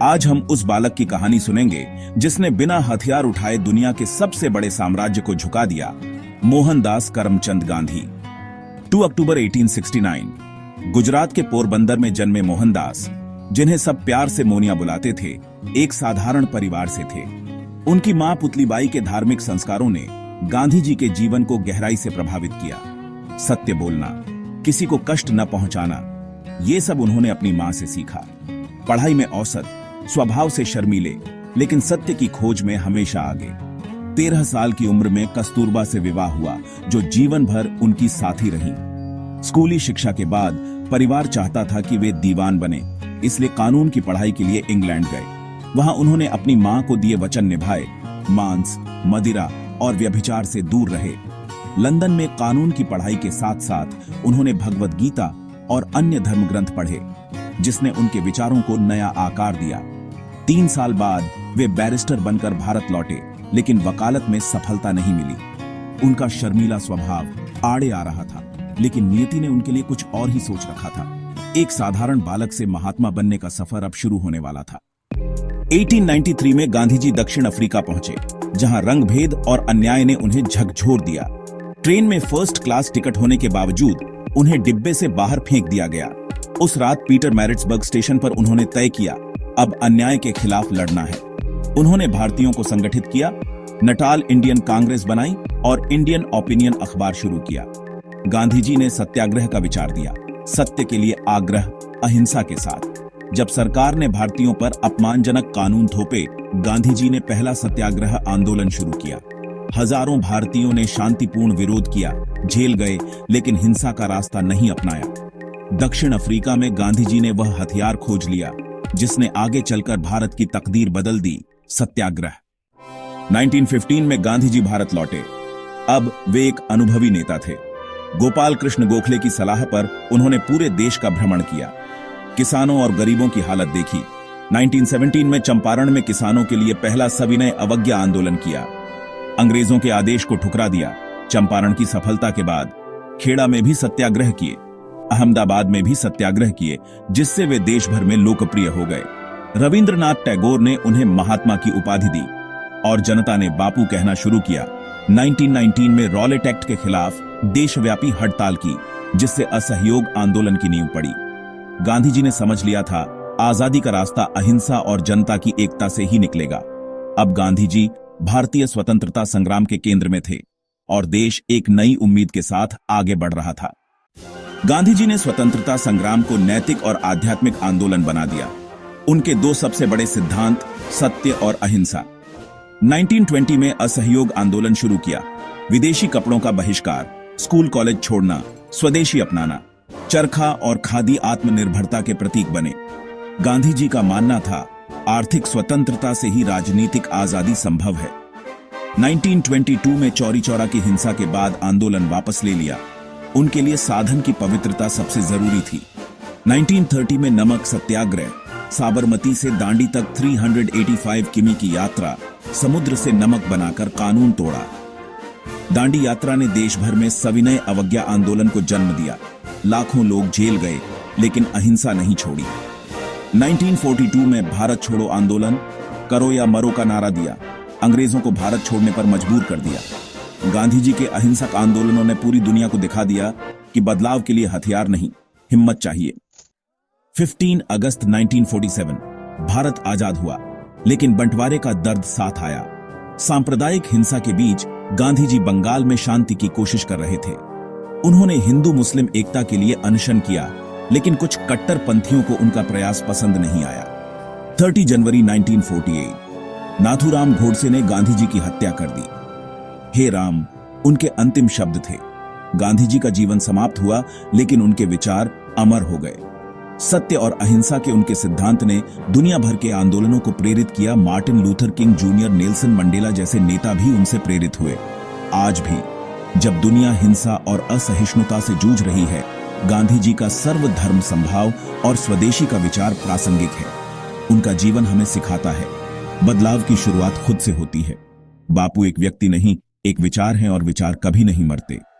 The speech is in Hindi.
आज हम उस बालक की कहानी सुनेंगे जिसने बिना हथियार उठाए दुनिया के सबसे बड़े साम्राज्य को झुका दिया। मोहनदास करमचंद गांधी। 2 अक्टूबर 1869 गुजरात के पोरबंदर में जन्मे मोहनदास, जिन्हें सब प्यार से मोनिया बुलाते थे, एक साधारण परिवार से थे। उनकी मां पुतलीबाई के धार्मिक संस्कारों ने गांधी जी के जीवन को गहराई से प्रभावित किया। सत्य बोलना, किसी को कष्ट न पहुंचाना, ये सब उन्होंने अपनी मां से सीखा। पढ़ाई में औसत, स्वभाव से शर्मीले, लेकिन सत्य की खोज में हमेशा आगे। 13 साल की उम्र में कस्तूरबा से विवाह हुआ, जो जीवन भर उनकी साथी रही। स्कूली शिक्षा के बाद परिवार चाहता था कि वे दीवान बने, इसलिए कानून की पढ़ाई के लिए इंग्लैंड गए। वहां उन्होंने अपनी मां को दिए वचन निभाए, मांस, मदिरा और व्यभिचार से दूर रहे। लंदन में कानून की पढ़ाई के साथ साथ उन्होंने भगवद गीता और अन्य धर्म ग्रंथ पढ़े, जिसने उनके विचारों को नया आकार दिया। 3 साल बाद वे बैरिस्टर बनकर भारत लौटे, लेकिन वकालत में सफलता नहीं मिली। उनका शर्मीला स्वभाव आड़े आ रहा था, लेकिन नियति ने उनके लिए कुछ और ही सोच रखा था। एक साधारण बालक से महात्मा बनने का सफर अब शुरू होने वाला था। 1893 में गांधी जी दक्षिण अफ्रीका पहुंचे, जहां रंगभेद और अन्याय ने उन्हें झकझोर दिया। ट्रेन में फर्स्ट क्लास टिकट होने के बावजूद उन्हें डिब्बे से बाहर फेंक दिया गया। उस रात पीटर मैरिट्सबर्ग स्टेशन पर उन्होंने तय किया, अब अन्याय के खिलाफ लड़ना है। उन्होंने भारतीयों को संगठित किया, नटाल इंडियन कांग्रेस बनाई और इंडियन ओपिनियन अखबार शुरू किया। गांधी जी ने सत्याग्रह का विचार दिया, सत्य के लिए आग्रह, अहिंसा के साथ। जब सरकार ने भारतीयों पर अपमानजनक कानून थोपे, गांधी जी ने पहला सत्याग्रह आंदोलन शुरू किया। हजारों भारतीयों ने शांतिपूर्ण विरोध किया, झेल गए, लेकिन हिंसा का रास्ता नहीं अपनाया। दक्षिण अफ्रीका में गांधी जी ने वह हथियार खोज लिया जिसने आगे चलकर भारत की तकदीर बदल दी, सत्याग्रह। 1915 में गांधी जी भारत लौटे। अब वे एक अनुभवी नेता थे। गोपाल कृष्ण गोखले की सलाह पर उन्होंने पूरे देश का भ्रमण किया, किसानों और गरीबों की हालत देखी। 1917 में चंपारण में किसानों के लिए पहला सविनय अवज्ञा आंदोलन किया। अंग्रेजों के आदेश को ठुकरा दिया। चंपारण की सफलता के बाद खेड़ा में भी सत्याग्रह किए, अहमदाबाद में भी सत्याग्रह किए, जिससे वे देश भर में लोकप्रिय हो गए। रविंद्रनाथ टैगोर ने उन्हें महात्मा की उपाधि दी और जनता ने बापू कहना शुरू किया। 1919 में रॉलेट एक्ट के खिलाफ देशव्यापी हड़ताल की, जिससे असहयोग आंदोलन की नींव पड़ी। गांधी जी ने समझ लिया था, आजादी का रास्ता अहिंसा और जनता की एकता से ही निकलेगा। अब गांधी जी भारतीय स्वतंत्रता संग्राम के केंद्र में थे और देश एक नई उम्मीद के साथ आगे बढ़ रहा था। गांधी जी ने स्वतंत्रता संग्राम को नैतिक और आध्यात्मिक आंदोलन बना दिया। उनके 2 सबसे बड़े सिद्धांत, सत्य और अहिंसा। 1920 में असहयोग आंदोलन शुरू किया। विदेशी कपड़ों का बहिष्कार, स्कूल कॉलेज छोड़ना, स्वदेशी अपनाना। चरखा और खादी आत्मनिर्भरता के प्रतीक बने। गांधी जी का मानना था, आर्थिक स्वतंत्रता से ही राजनीतिक आजादी संभव है। 1922 में चौरी चौरा की हिंसा के बाद आंदोलन वापस ले लिया। उनके लिए साधन की पवित्रता सबसे जरूरी थी। 1930 में नमक सत्याग्रह, साबरमती से दांडी तक 385 किमी की यात्रा, समुद्र से नमक बनाकर कानून तोड़ा। दांडी यात्रा ने देश भर में सविनय अवज्ञा आंदोलन को जन्म दिया। लाखों लोग जेल गए, लेकिन अहिंसा नहीं छोड़ी। 1942 में भारत छोड़ो आंदोलन, करो या मरो का नारा दिया, अंग्रेजों को भारत छोड़ने पर मजबूर कर दिया। गांधी जी के अहिंसक आंदोलनों ने पूरी दुनिया को दिखा दिया कि बदलाव के लिए हथियार नहीं, हिम्मत चाहिए। 15 अगस्त 1947 भारत आजाद हुआ, लेकिन बंटवारे का दर्द साथ आया। सांप्रदायिक हिंसा के बीच गांधी जी बंगाल में शांति की कोशिश कर रहे थे। उन्होंने हिंदू मुस्लिम एकता के लिए अनशन किया, लेकिन कुछ कट्टरपंथियों को उनका प्रयास पसंद नहीं आया। 30 जनवरी 1948 नाथूराम गोडसे ने गांधी जी की हत्या कर दी। हे राम, उनके अंतिम शब्द थे। गांधी जी का जीवन समाप्त हुआ, लेकिन उनके विचार अमर हो गए। सत्य और अहिंसा के उनके सिद्धांत ने दुनिया भर के आंदोलनों को प्रेरित किया। Martin Luther king junior, Nelson Mandela जैसे नेता भी उनसे प्रेरित हुए। आज भी जब दुनिया हिंसा और असहिष्णुता से जूझ रही है, गांधी जी का सर्वधर्म समभाव और स्वदेशी का विचार प्रासंगिक है। उनका जीवन हमें सिखाता है, बदलाव की शुरुआत खुद से होती है। बापू एक व्यक्ति नहीं, एक विचार है और विचार कभी नहीं मरते।